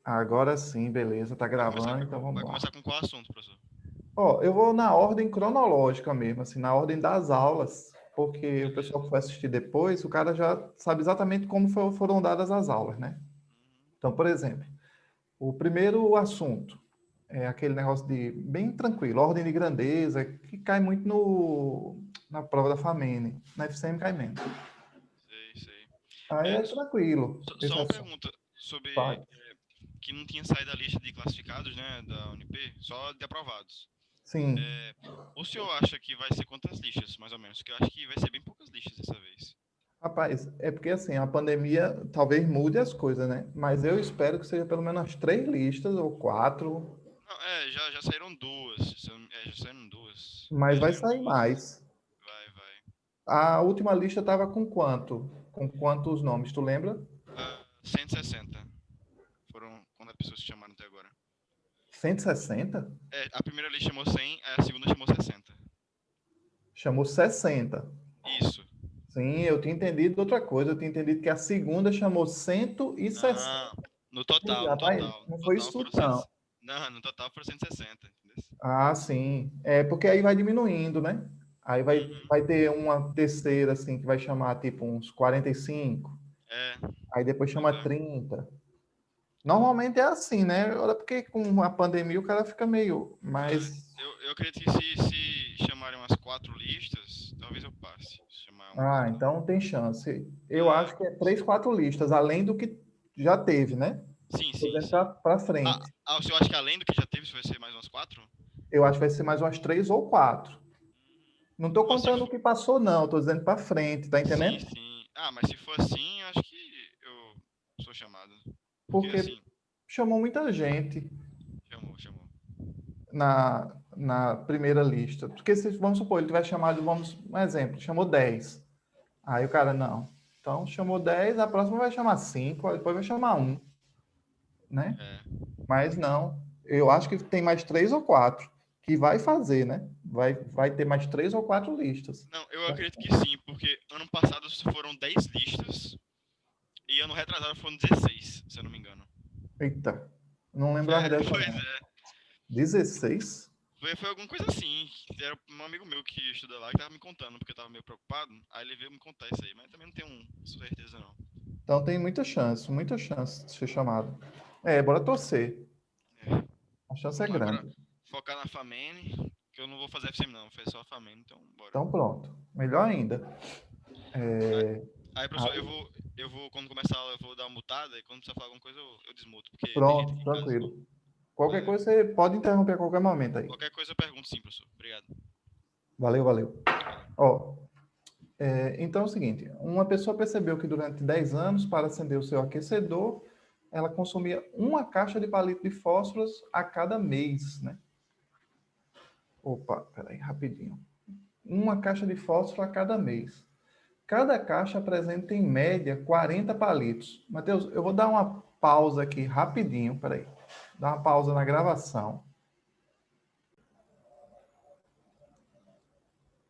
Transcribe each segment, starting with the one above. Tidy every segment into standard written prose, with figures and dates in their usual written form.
Agora sim, beleza, tá Vai começar, gravando, então vamos vai lá. começar com qual assunto, professor? Ó, eu vou na ordem cronológica mesmo, assim, na ordem das aulas, porque o pessoal Beleza. que for assistir depois, o cara já sabe exatamente como foram dadas as aulas, né? Uhum. Então, por exemplo, o primeiro assunto é aquele negócio de bem tranquilo, ordem de grandeza, que cai muito na prova da FAMENE, na FCM cai menos. Sei, sei. Aí É, é tranquilo, só esse uma assunto. pergunta sobre Vai. que não tinha saído a lista de classificados, né, da Unip, só de aprovados. Sim. É, o senhor acha que vai ser quantas listas, mais ou menos? Que eu acho que vai ser bem poucas listas dessa vez. Rapaz, é porque assim, a pandemia talvez mude as coisas, né? Mas eu espero que seja pelo menos umas 3 listas ou 4, Não, já saíram duas. Já saíram duas. mas Já vai saíram sair duas. mais. Vai, vai. A última lista estava com quanto? Com quantos nomes, tu lembra? 160 foram quantas pessoas se chamaram até agora. 160? É, a primeira lista chamou 100, a segunda chamou 60. Chamou 60. Isso. Sim, eu tinha entendido outra coisa. Eu tinha entendido que a segunda chamou 160. Não, no Ih, total, no rapaz, total. não No foi total isso foram 100. não. Não, no total foram 160, entendeu? Ah, sim. É porque aí vai diminuindo, né? Aí Uhum. vai ter uma terceira, assim, que vai chamar tipo uns 45. É, Aí depois pois chama é. 30. Normalmente é assim, né? Olha, porque com a pandemia o cara fica meio Ah, mais. eu acredito que se chamarem umas quatro listas, talvez eu passe. Se chamar uma Ah, quarta. então tem chance. Eu É, acho que é 3, 4 listas, além do que já teve, né? sim, Tô sim, dizendo sim. pra Ah, frente. o senhor acha que além do que já teve, isso vai ser mais umas quatro? Eu acho que vai ser mais umas 3 ou 4. Não tô Não, se contando o for... que passou, não. Tô dizendo pra frente, tá Sim, entendendo? sim. Ah, mas se for assim, eu acho que eu sou chamado. Porque Porque assim, chamou muita gente chamou. na primeira lista. Porque se, vamos supor, ele tiver chamado, vamos, um exemplo, chamou 10. Aí o cara, não. Então, chamou 10, a próxima vai chamar 5, depois vai chamar um, né? É. Mas não. Eu acho que tem mais 3 ou 4 que vai fazer, né? Vai ter mais 3 ou 4 listas. Não, eu acredito que sim, porque ano passado foram 10 listas e ano retrasado foram 16, se eu não me engano. Eita, não lembrava É, dessa, pois não. é. 16? Foi alguma coisa assim. Era um amigo meu que estuda lá que tava me contando, porque eu tava meio preocupado. Aí ele veio me contar isso aí, mas também não tenho certeza não. Então tem muita chance de ser chamado. É, bora torcer. É. A chance é Vamos lá, agora grande. focar na Famene, que eu não vou fazer FCM não, vou fazer só a Famene, então bora. Então pronto. Melhor ainda. Aí, É, aí, professor, aí, quando começar a aula, eu vou dar uma mutada, e quando precisar falar alguma coisa, eu desmuto, porque tem gente pronto, aqui em casa. tranquilo. Qualquer Valeu. coisa você pode interromper a qualquer momento aí. Qualquer coisa eu pergunto sim, professor. Obrigado. Valeu, valeu. Valeu. Ó, então é o seguinte, uma pessoa percebeu que durante 10 anos, para acender o seu aquecedor, ela consumia uma caixa de palito de fósforos a cada mês, né? Opa, peraí, rapidinho. Uma caixa de fósforo a cada mês. Cada caixa apresenta, em média, 40 palitos. Matheus, eu vou dar uma pausa aqui rapidinho, peraí. Dar uma pausa na gravação.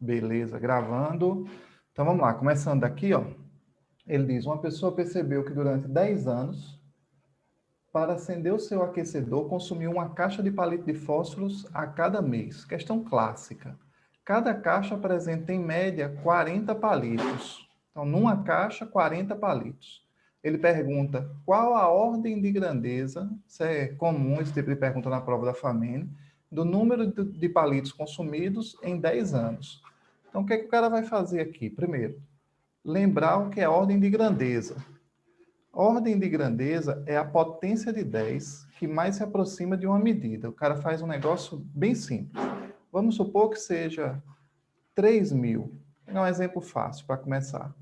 Beleza, gravando. Então vamos lá, começando daqui, ó. Ele diz: uma pessoa percebeu que durante 10 anos, para acender o seu aquecedor, consumiu uma caixa de palito de fósforos a cada mês. Questão clássica. Cada caixa apresenta, em média, 40 palitos. Então, numa caixa, 40 palitos. Ele pergunta qual a ordem de grandeza, isso é comum, esse tipo de pergunta na prova da FAMEN, do número de palitos consumidos em 10 anos. Então, o que é que o cara vai fazer aqui? Primeiro, lembrar o que é ordem de grandeza. Ordem de grandeza é a potência de 10 que mais se aproxima de uma medida. O cara faz um negócio bem simples. Vamos supor que seja 3.000. É um exemplo fácil para começar.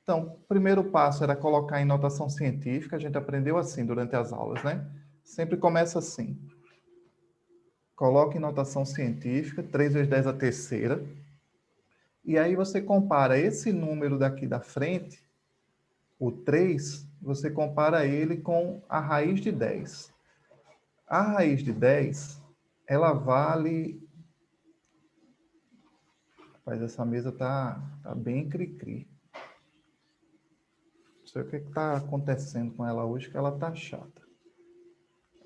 Então, o primeiro passo era colocar em notação científica. A gente aprendeu assim durante as aulas, né? Sempre começa assim. Coloca em notação científica, 3 vezes 10 a terceira. E aí você compara esse número daqui da frente, o 3, você compara ele com a raiz de 10. A raiz de 10, ela vale. Rapaz, essa mesa tá bem cri-cri. Não sei o que está acontecendo com ela hoje, que ela tá chata.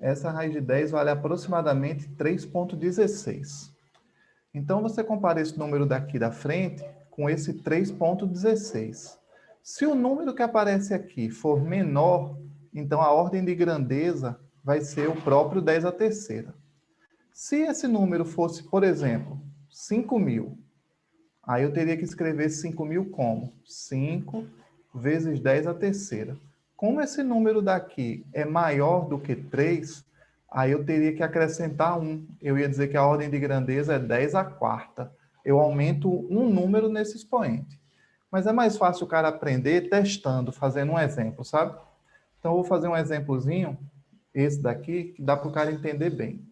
essa raiz de 10 vale aproximadamente 3,16. Então, você compara esse número daqui da frente com esse 3,16. Se o número que aparece aqui for menor, então a ordem de grandeza vai ser o próprio 10 à terceira. Se esse número fosse, por exemplo, 5.000, aí eu teria que escrever 5.000 como? 5 vezes 10 à terceira. Como esse número daqui é maior do que 3, aí eu teria que acrescentar 1. Eu ia dizer que a ordem de grandeza é 10 à quarta. Eu aumento um número nesse expoente. Mas é mais fácil o cara aprender testando, fazendo um exemplo, sabe? Então, eu vou fazer um exemplozinho, esse daqui, que dá para o cara entender bem.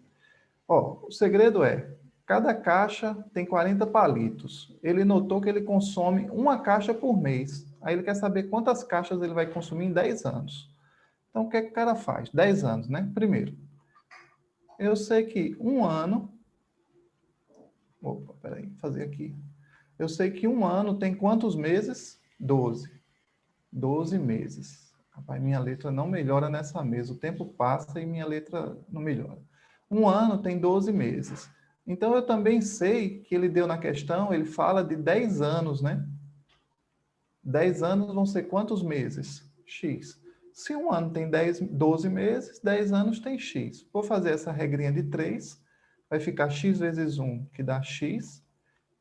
Ó, o segredo é, cada caixa tem 40 palitos. Ele notou que ele consome uma caixa por mês. Aí ele quer saber quantas caixas ele vai consumir em 10 anos. Então, o que é que o cara faz? 10 anos, né? Primeiro, eu sei que um ano... Opa, peraí, vou fazer aqui. Eu sei que um ano tem quantos meses? 12. 12 meses. Rapaz, minha letra não melhora nessa mesa. O tempo passa e minha letra não melhora. Um ano tem 12 meses. Então, eu também sei que ele deu na questão, ele fala de 10 anos, né? 10 anos vão ser quantos meses? X. Se um ano tem 12 meses, 10 anos tem X. Vou fazer essa regrinha de 3, vai ficar X vezes 1, que dá X,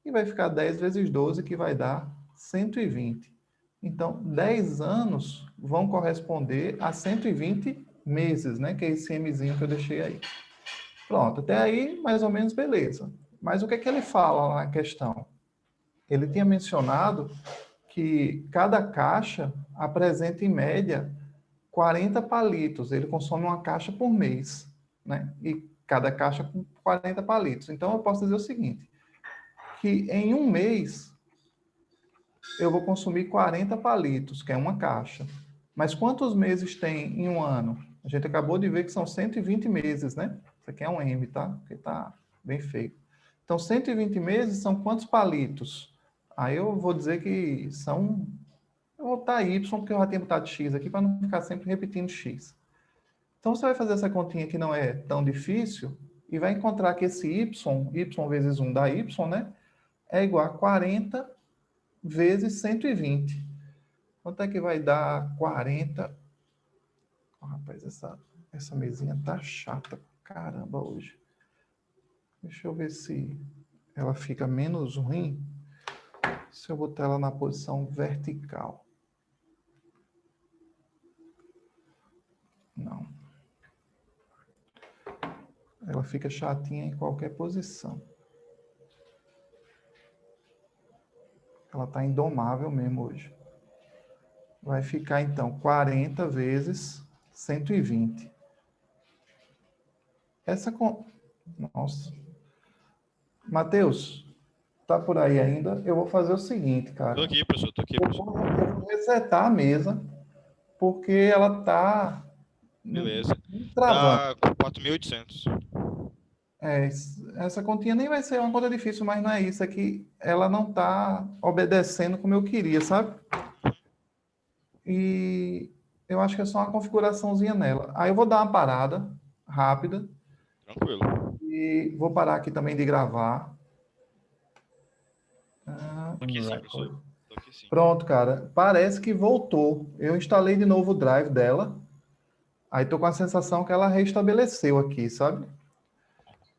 e vai ficar 10 vezes 12, que vai dar 120. Então, 10 anos vão corresponder a 120 meses, né? Que é esse Mzinho que eu deixei aí. Pronto, até aí, mais ou menos, beleza. Mas o que é que ele fala lá na questão? Ele tinha mencionado que cada caixa apresenta, em média, 40 palitos. Ele consome uma caixa por mês, né? E cada caixa com 40 palitos. Então, eu posso dizer o seguinte, que em um mês eu vou consumir 40 palitos, que é uma caixa. Mas quantos meses tem em um ano? A gente acabou de ver que são 120 meses, né? Isso aqui é um M, tá? Porque tá bem feio. Então, 120 meses são quantos palitos? Aí eu vou dizer que são... Eu vou botar Y, porque eu já tenho botado X aqui, para não ficar sempre repetindo X. Então, você vai fazer essa continha que não é tão difícil e vai encontrar que esse Y vezes 1 dá Y, né? É igual a 40 vezes 120. Quanto é que vai dar 40? Oh, rapaz, essa mesinha tá chata pra caramba hoje. Deixa eu ver se ela fica menos ruim se eu botar ela na posição vertical. Não. Ela fica chatinha em qualquer posição. Ela tá indomável mesmo hoje. Vai ficar, então, 40 vezes 120. Essa com... Nossa. Matheus, tá por aí ainda? Eu vou fazer o seguinte, cara. Tô aqui, professor, tô aqui, professor. Eu vou resetar a mesa, porque ela tá Beleza. travando. Dá 4.800. É, essa continha nem vai ser uma conta difícil, mas não é isso. É que ela não tá obedecendo como eu queria, sabe? E eu acho que é só uma configuraçãozinha nela. Aí eu vou dar uma parada rápida. Tranquilo. E vou parar aqui também de gravar. Tô aqui sim, professor. Tô aqui sim. Pronto, cara. Parece que voltou. Eu instalei de novo o drive dela. Aí tô com a sensação que ela restabeleceu aqui, sabe?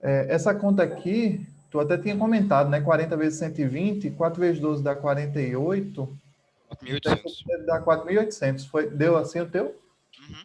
Essa conta aqui, tu até tinha comentado, né? 40 vezes 120, 4 vezes 12 dá 48. Então, essa 4.800. aqui dá 4.800. Deu assim o teu? Uhum.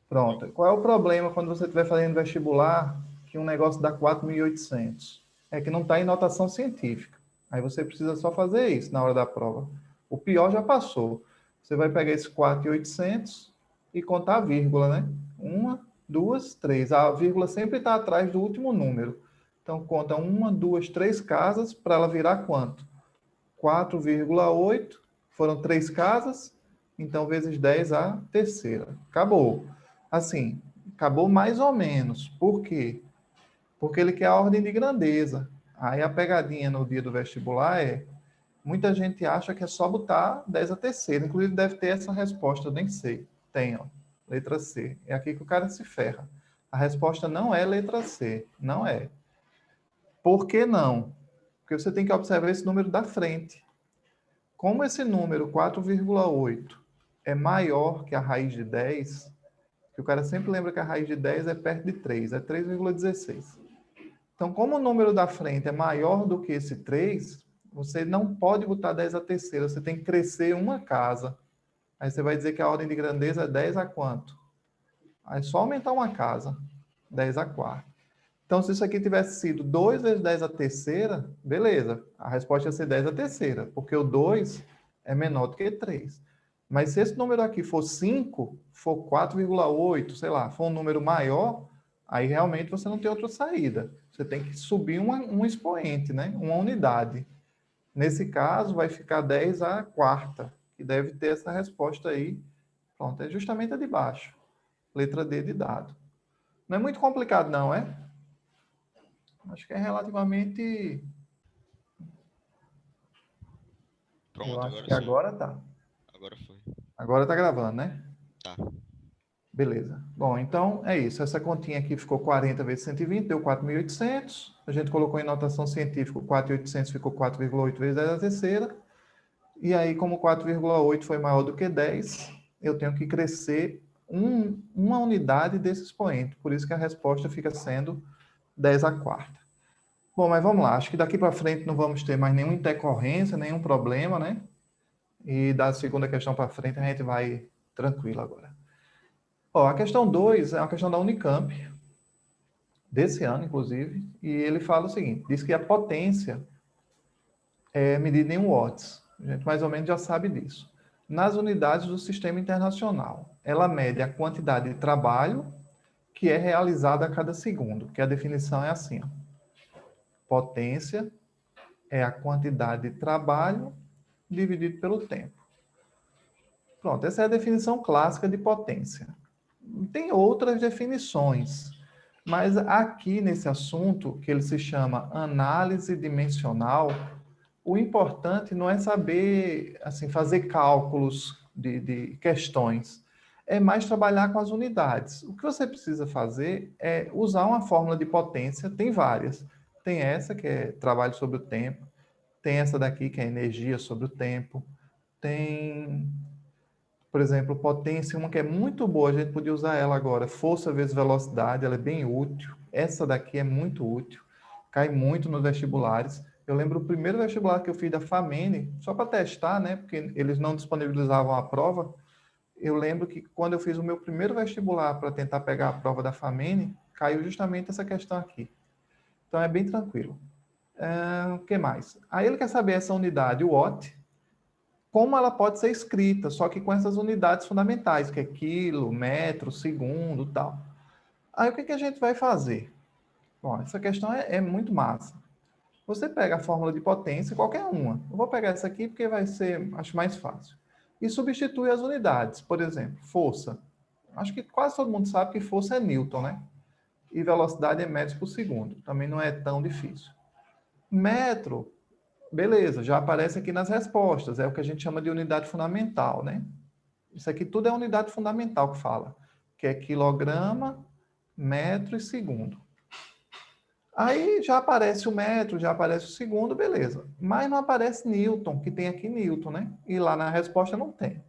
Pronto. Qual é o problema quando você estiver fazendo vestibular que um negócio dá 4.800? É que não está em notação científica. Aí você precisa só fazer isso na hora da prova. O pior já passou. Você vai pegar esse 4.800 e contar a vírgula, né? Uma, duas, três. A vírgula sempre está atrás do último número. Então, conta uma, duas, três casas para ela virar quanto? 4,8. Foram três casas. Então, vezes 10 a terceira. Acabou. Assim, acabou mais ou menos. Por quê? Porque ele quer a ordem de grandeza. Aí a pegadinha no dia do vestibular é, muita gente acha que é só botar 10 a terceira. Inclusive deve ter essa resposta, eu nem sei. Tem, ó. Letra C. É aqui que o cara se ferra. A resposta não é letra C, não é. Por que não? Porque você tem que observar esse número da frente. Como esse número 4,8 é maior que a raiz de 10, que o cara sempre lembra que a raiz de 10 é perto de 3, é 3,16. Então, como o número da frente é maior do que esse 3, você não pode botar 10 à terceira, você tem que crescer uma casa. Aí você vai dizer que a ordem de grandeza é 10 a quanto? Aí é só aumentar uma casa, 10 a quarta. Então, se isso aqui tivesse sido 2 vezes 10 à terceira, beleza, a resposta ia ser 10 à terceira, porque o 2 é menor do que 3. Mas se esse número aqui for 5, for 4,8, sei lá, for um número maior, aí realmente você não tem outra saída. Você tem que subir um expoente, né? Uma unidade. Nesse caso, vai ficar 10 à quarta, que deve ter essa resposta aí. Pronto, é justamente a de baixo. Letra D de dado. Não é muito complicado, não, é? Acho que é relativamente. Eu Pronto, acho agora que sim. agora tá. Agora foi. Agora tá gravando, né? Tá. Beleza. Bom, então é isso. Essa continha aqui ficou 40 vezes 120, deu 4.800. A gente colocou em notação científica, 4.800 ficou 4,8 vezes 10 a terceira. E aí, como 4,8 foi maior do que 10, eu tenho que crescer uma unidade desse expoente. Por isso que a resposta fica sendo 10 a quarta. Bom, mas vamos lá. Acho que daqui para frente não vamos ter mais nenhuma intercorrência, nenhum problema, né? E da segunda questão para frente a gente vai tranquilo agora. Ó, a questão 2 é uma questão da Unicamp, desse ano, inclusive, e ele fala o seguinte, diz que a potência é medida em watts. A gente mais ou menos já sabe disso. Nas unidades do sistema internacional, ela mede a quantidade de trabalho que é realizada a cada segundo, que a definição é assim, ó. Potência é a quantidade de trabalho dividido pelo tempo. Pronto, essa é a definição clássica de potência. Tem outras definições, mas aqui nesse assunto, que ele se chama análise dimensional, o importante não é saber assim, fazer cálculos de questões, é mais trabalhar com as unidades. O que você precisa fazer é usar uma fórmula de potência, tem várias. Tem essa, que é trabalho sobre o tempo, tem essa daqui, que é energia sobre o tempo, tem, por exemplo, potência, uma que é muito boa, a gente podia usar ela agora, força vezes velocidade, ela é bem útil. Essa daqui é muito útil, cai muito nos vestibulares. Eu lembro o primeiro vestibular que eu fiz da FAMENE, só para testar, né, porque eles não disponibilizavam a prova. Eu lembro que quando eu fiz o meu primeiro vestibular para tentar pegar a prova da FAMENE, caiu justamente essa questão aqui. Então é bem tranquilo. O que mais? Aí ele quer saber essa unidade, o watt, como ela pode ser escrita, só que com essas unidades fundamentais, que é quilo, metro, segundo, tal. Aí o que, que a gente vai fazer? Bom, essa questão é muito massa. Você pega a fórmula de potência, qualquer uma. Eu vou pegar essa aqui porque vai ser, acho, mais fácil. E substitui as unidades. Por exemplo, força. Acho que quase todo mundo sabe que força é Newton, né? E velocidade é metros por segundo. Também não é tão difícil. Metro, beleza, já aparece aqui nas respostas. É o que a gente chama de unidade fundamental, né? Isso aqui tudo é unidade fundamental que fala, que é quilograma, metro e segundo. Aí já aparece o metro, já aparece o segundo, beleza. Mas não aparece Newton, que tem aqui Newton, né? E lá na resposta não tem.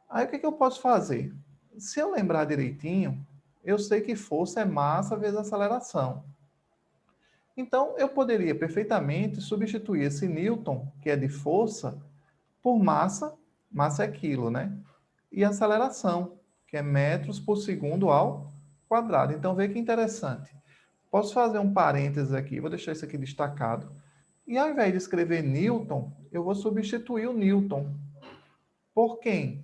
Aí o que, que eu posso fazer? Se eu lembrar direitinho, eu sei que força é massa vezes aceleração. Então, eu poderia perfeitamente substituir esse Newton, que é de força, por massa, massa é quilo, né? E aceleração, que é metros por segundo ao quadrado. Então, veja que interessante. Posso fazer um parênteses aqui, vou deixar isso aqui destacado. E ao invés de escrever Newton, eu vou substituir o Newton. Por quem?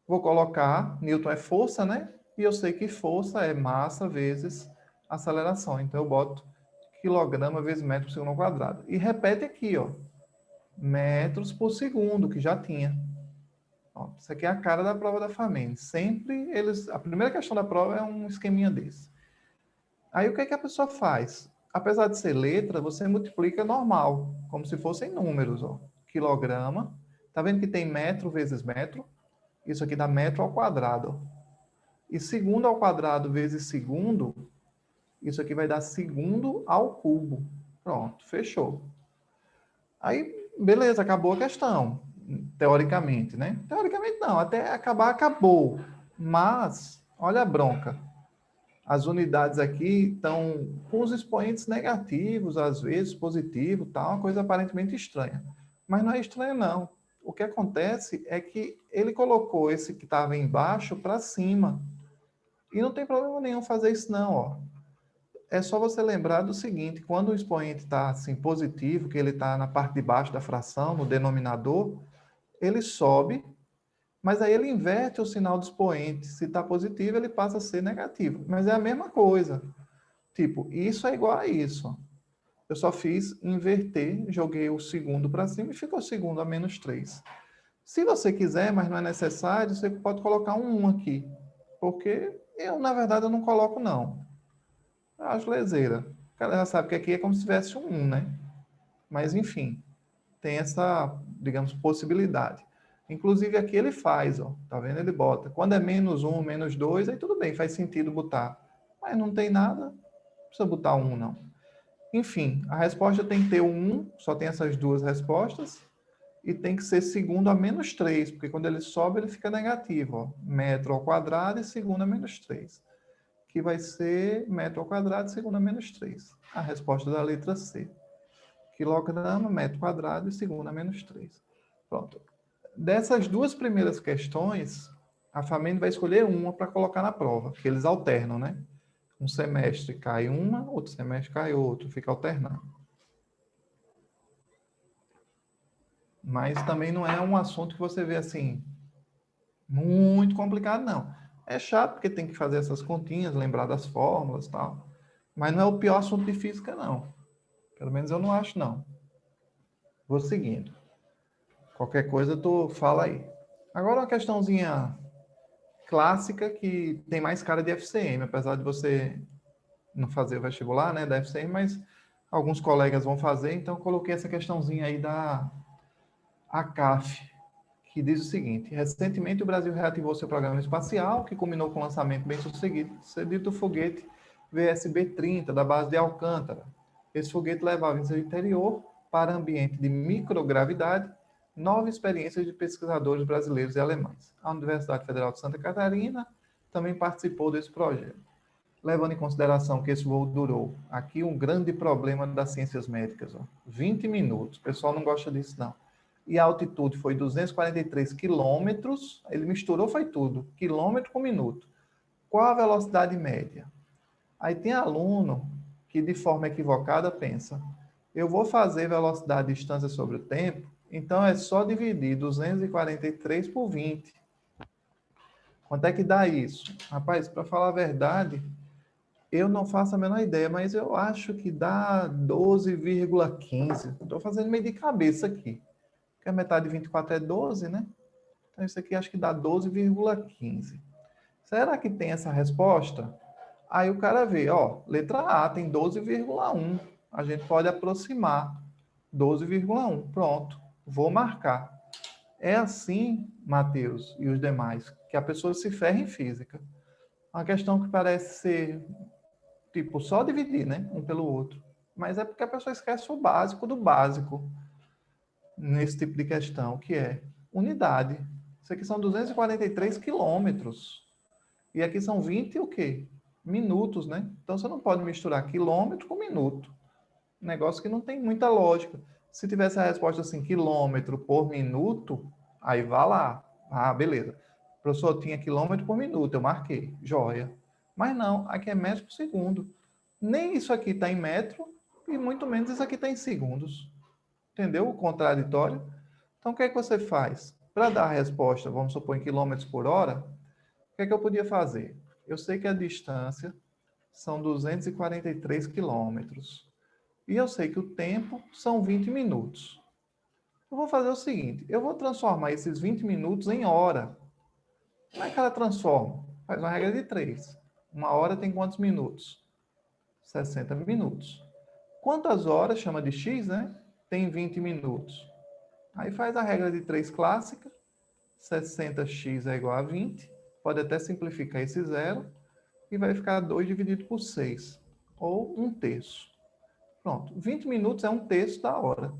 Vou colocar, Newton é força, né? E eu sei que força é massa vezes aceleração. Então, eu boto quilograma vezes metro por segundo ao quadrado. E repete aqui, ó, metros por segundo, que já tinha. Ó, isso aqui é a cara da prova da FAMEN. Sempre eles... A primeira questão da prova é um esqueminha desse. Aí o que é que a pessoa faz? Apesar de ser letra, você multiplica normal, como se fossem números, ó. Quilograma. Tá vendo que tem metro vezes metro? Isso aqui dá metro ao quadrado, ó. E segundo ao quadrado vezes segundo Isso aqui vai dar segundo ao cubo. Pronto, fechou. Aí, beleza, acabou a questão, teoricamente, né? Teoricamente não, até acabar, acabou. Mas, olha a bronca. As unidades aqui estão com os expoentes negativos, às vezes positivo, tal, uma coisa aparentemente estranha. Mas não é estranho, não. O que acontece é que ele colocou esse que estava embaixo para cima. E não tem problema nenhum fazer isso, não, ó. É só você lembrar do seguinte, quando o expoente está assim, positivo, que ele está na parte de baixo da fração, no denominador, ele sobe, mas aí ele inverte o sinal do expoente. Se está positivo, ele passa a ser negativo. Mas é a mesma coisa. Tipo, isso é igual a isso. Eu só fiz inverter, joguei o segundo para cima e ficou segundo a menos 3. Se você quiser, mas não é necessário, você pode colocar um 1 aqui. Porque eu, na verdade, eu não coloco, não. Eu acho leseira. O cara já sabe que aqui é como se tivesse um 1, né? Mas, enfim, tem essa, digamos, possibilidade. Inclusive, aqui ele faz, ó. Tá vendo? Ele bota. Quando é menos 1, menos 2, aí tudo bem, faz sentido botar. Mas não tem nada, não precisa botar 1, não. Enfim, a resposta tem que ter o 1, só tem essas duas respostas, e tem que ser segundo a menos 3, porque quando ele sobe, ele fica negativo. Ó. Metro ao quadrado e segundo a menos 3. Que vai ser metro ao quadrado e segundo a menos 3. A resposta da letra C. Quilograma, metro quadrado e segundo a menos 3. Pronto. Dessas duas primeiras questões, a Famene vai escolher uma para colocar na prova, porque eles alternam, né? Um semestre cai uma, outro semestre cai outro, fica alternando. Mas também não é um assunto que você vê assim, muito complicado, não. É chato porque tem que fazer essas continhas, lembrar das fórmulas e tal. Mas não é o pior assunto de física, não. Pelo menos eu não acho, não. Vou seguindo. Qualquer coisa tu fala aí. Agora uma questãozinha clássica que tem mais cara de FCM, apesar de você não fazer o vestibular, né, da FCM, mas alguns colegas vão fazer, então eu coloquei essa questãozinha aí da ACAF, que diz o seguinte: recentemente o Brasil reativou seu programa espacial, que culminou com o lançamento bem-sucedido do foguete VSB-30, da base de Alcântara. Esse foguete levava em seu interior, para ambiente de microgravidade, 9 experiências de pesquisadores brasileiros e alemães. A Universidade Federal de Santa Catarina também participou desse projeto. Levando em consideração que esse voo durou, aqui um grande problema das ciências médicas, ó, 20 minutos, o pessoal não gosta disso não. E a altitude foi 243 quilômetros, ele misturou, foi tudo, quilômetro por minuto. Qual a velocidade média? Aí tem aluno que de forma equivocada pensa, eu vou fazer velocidade e distância sobre o tempo, então é só dividir 243 por 20. Quanto é que dá isso? Rapaz, para falar a verdade, eu não faço a menor ideia, mas eu acho que dá 12,15. Estou fazendo meio de cabeça aqui. Porque a metade de 24 é 12, né? Então isso aqui acho que dá 12,15. Será que tem essa resposta? Aí o cara vê, ó, letra A tem 12,1. A gente pode aproximar 12,1. Pronto, vou marcar. É assim, Matheus e os demais, que a pessoa se ferra em física. Uma questão que parece ser tipo, só dividir, né? Um pelo outro. Mas é porque a pessoa esquece o básico do básico nesse tipo de questão, que é unidade. Isso aqui são 243 quilômetros. E aqui são 20 o quê? Minutos, né? Então você não pode misturar quilômetro com minuto. Negócio que não tem muita lógica. Se tivesse a resposta assim, quilômetro por minuto, aí vá lá. Ah, beleza. O professor tinha quilômetro por minuto, eu marquei. Joia. Mas não, aqui é metro por segundo. Nem isso aqui está em metro e muito menos isso aqui está em segundos. Entendeu? O contraditório. Então, o que é que você faz? Para dar a resposta, vamos supor, em quilômetros por hora, o que é que eu podia fazer? Eu sei que a distância são 243 quilômetros. E eu sei que o tempo são 20 minutos. Eu vou fazer o seguinte, eu vou transformar esses 20 minutos em hora. Como é que ela transforma? Faz uma regra de 3. Uma hora tem quantos minutos? 60 minutos. Quantas horas, chama de x, né? Tem 20 minutos. Aí faz a regra de 3 clássica. 60x é igual a 20. Pode até simplificar esse zero. E vai ficar 2 dividido por 6. ou 1/3. Pronto, 20 minutos é 1/3 da hora.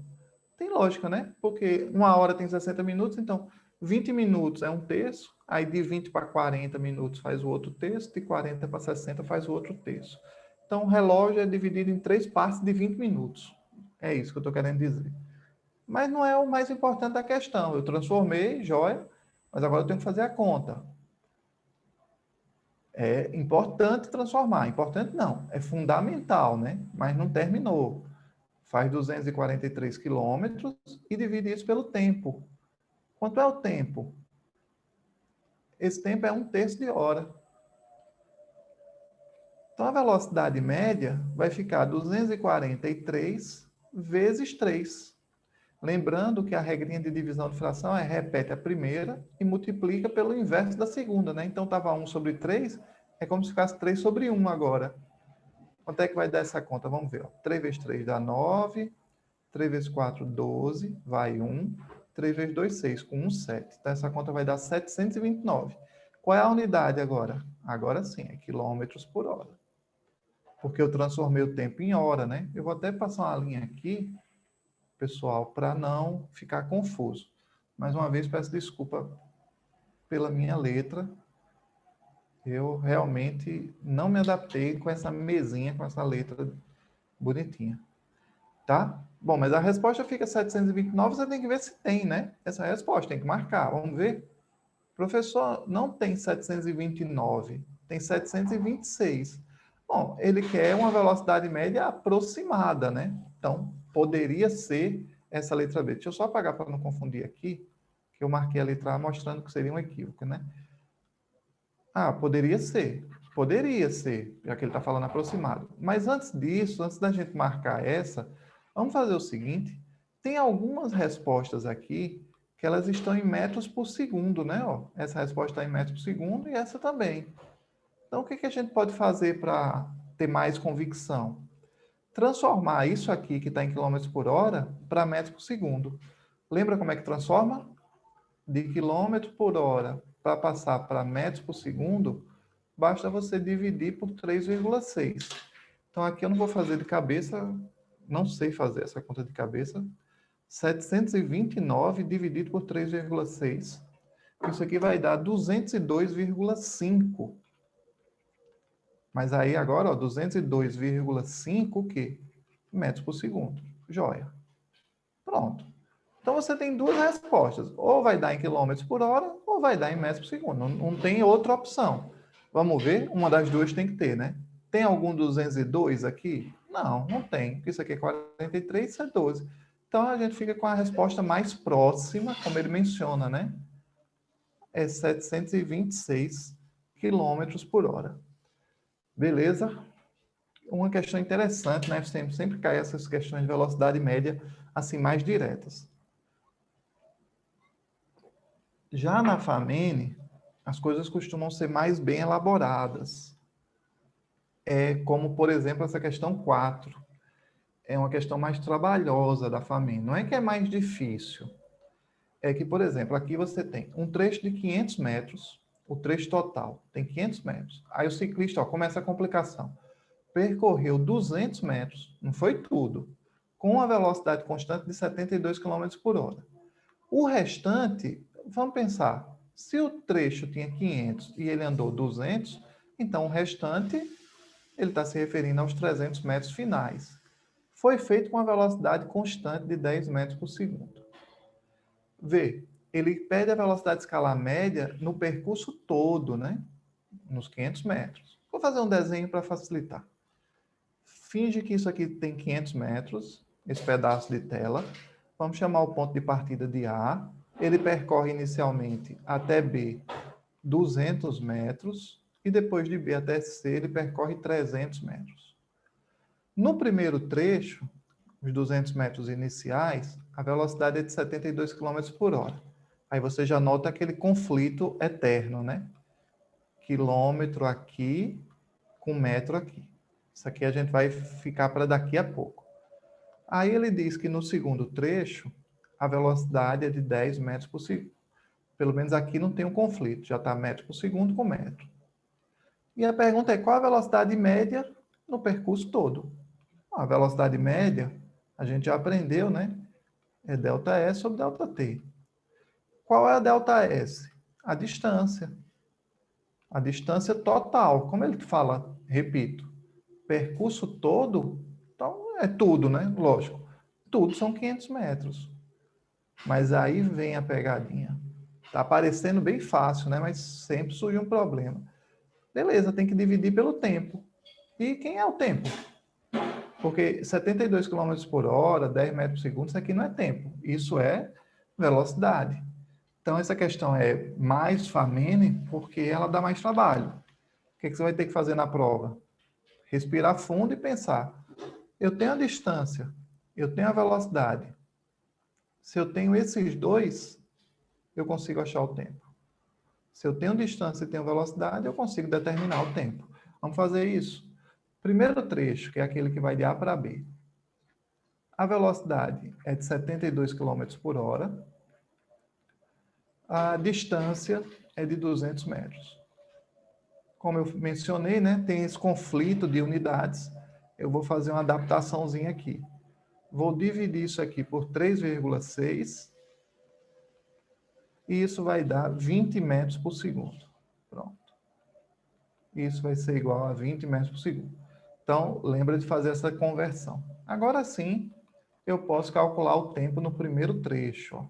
Tem lógica, né? Porque uma hora tem 60 minutos, então 20 minutos é 1/3, aí de 20 para 40 minutos faz o outro terço, de 40 para 60 faz o outro terço. Então o relógio é dividido em 3 partes de 20 minutos. É isso que eu estou querendo dizer. Mas não é o mais importante da questão. Eu transformei, joia, mas agora eu tenho que fazer a conta. É importante transformar. Importante não, é fundamental, né? Mas não terminou. Faz 243 quilômetros e divide isso pelo tempo. Quanto é o tempo? Esse tempo é 1/3 de hora. Então, a velocidade média vai ficar 243 vezes 3. Lembrando que a regrinha de divisão de fração é repete a primeira e multiplica pelo inverso da segunda, né? Então, estava 1/3, é como se ficasse 3/1 agora. Quanto é que vai dar essa conta? Vamos ver. Ó. 3 vezes 3 dá 9. 3 vezes 4, 12. Vai 1. 3 vezes 2, 6. Com 1, 7. Então, essa conta vai dar 729. Qual é a unidade agora? Agora sim, é quilômetros por hora. Porque eu transformei o tempo em hora, né? Eu vou até passar uma linha aqui, pessoal, para não ficar confuso. Mais uma vez, peço desculpa pela minha letra. Eu realmente não me adaptei com essa mesinha, com essa letra bonitinha. Tá? Bom, mas a resposta fica 729, você tem que ver se tem, né? Essa resposta, tem que marcar. Vamos ver? Professor, não tem 729, tem 726. Bom, ele quer uma velocidade média aproximada, né? Então, poderia ser essa letra B. Deixa eu só apagar para não confundir aqui, que eu marquei a letra A mostrando que seria um equívoco, né? Ah, poderia ser, já que ele está falando aproximado. Mas antes disso, antes da gente marcar essa, vamos fazer o seguinte: tem algumas respostas aqui que elas estão em metros por segundo, né? Ó, essa resposta está em metros por segundo e essa também. Então, o que que a gente pode fazer para ter mais convicção? Transformar isso aqui, que está em quilômetros por hora, para metros por segundo. Lembra como é que transforma? De quilômetro por hora para passar para metros por segundo, basta você dividir por 3,6. Então, aqui eu não vou fazer de cabeça, não sei fazer essa conta de cabeça. 729 dividido por 3,6. Isso aqui vai dar 202,5. Mas aí agora, ó, 202,5 o quê? Metros por segundo. Joia. Pronto. Então você tem duas respostas. Ou vai dar em quilômetros por hora, ou vai dar em metros por segundo. Não tem outra opção. Vamos ver? Uma das duas tem que ter, né? Tem algum 202 aqui? Não, não tem. Isso aqui é 43, isso é 12. Então a gente fica com a resposta mais próxima, como ele menciona, né? É 726 quilômetros por hora. Beleza? Uma questão interessante, né? Sempre cai essas questões de velocidade média assim mais diretas. Já na FAMENE, as coisas costumam ser mais bem elaboradas. É como, por exemplo, essa questão 4. É uma questão mais trabalhosa da FAMENE. Não é que é mais difícil. É que, por exemplo, aqui você tem um trecho de 500 metros, o trecho total tem 500 metros. Aí o ciclista, ó, começa a complicação. Percorreu 200 metros, não foi tudo, com uma velocidade constante de 72 km por hora. O restante, vamos pensar, se o trecho tinha 500 e ele andou 200, então o restante, ele está se referindo aos 300 metros finais. Foi feito com uma velocidade constante de 10 metros por segundo. Vê, ele pede a velocidade escalar média no percurso todo, né? Nos 500 metros. Vou fazer um desenho para facilitar. Finge que isso aqui tem 500 metros, esse pedaço de tela. Vamos chamar o ponto de partida de A. Ele percorre inicialmente até B 200 metros e depois de B até C ele percorre 300 metros. No primeiro trecho, os 200 metros iniciais, a velocidade é de 72 km por hora. Aí você já nota aquele conflito eterno, né? Quilômetro aqui com metro aqui. Isso aqui a gente vai ficar para daqui a pouco. Aí ele diz que no segundo trecho, a velocidade é de 10 metros por segundo. Pelo menos aqui não tem um conflito, já está metro por segundo com metro. E a pergunta é, qual a velocidade média no percurso todo. A velocidade média, a gente já aprendeu, né? É ΔS sobre ΔT. Qual é a ΔS? A distância. A distância total. Como ele fala, repito, percurso todo, então é tudo, né? Lógico. Tudo são 500 metros. Mas aí vem a pegadinha. Tá parecendo bem fácil, né? Mas sempre surge um problema. Beleza, tem que dividir pelo tempo. E quem é o tempo? Porque 72 km por hora, 10 metros por segundo, isso aqui não é tempo. Isso é velocidade. Então, essa questão é mais Famene porque ela dá mais trabalho. O que você vai ter que fazer na prova? Respirar fundo e pensar. Eu tenho a distância, eu tenho a velocidade. Se eu tenho esses dois, eu consigo achar o tempo. Se eu tenho distância e tenho velocidade, eu consigo determinar o tempo. Vamos fazer isso. Primeiro trecho, que é aquele que vai de A para B. A velocidade é de 72 km por hora. A distância é de 200 metros. Como eu mencionei, né, tem esse conflito de unidades. Eu vou fazer uma adaptaçãozinha aqui. Vou dividir isso aqui por 3,6 e isso vai dar 20 metros por segundo. Pronto. Isso vai ser igual a 20 metros por segundo. Então, lembra de fazer essa conversão. Agora sim, eu posso calcular o tempo no primeiro trecho. Ó.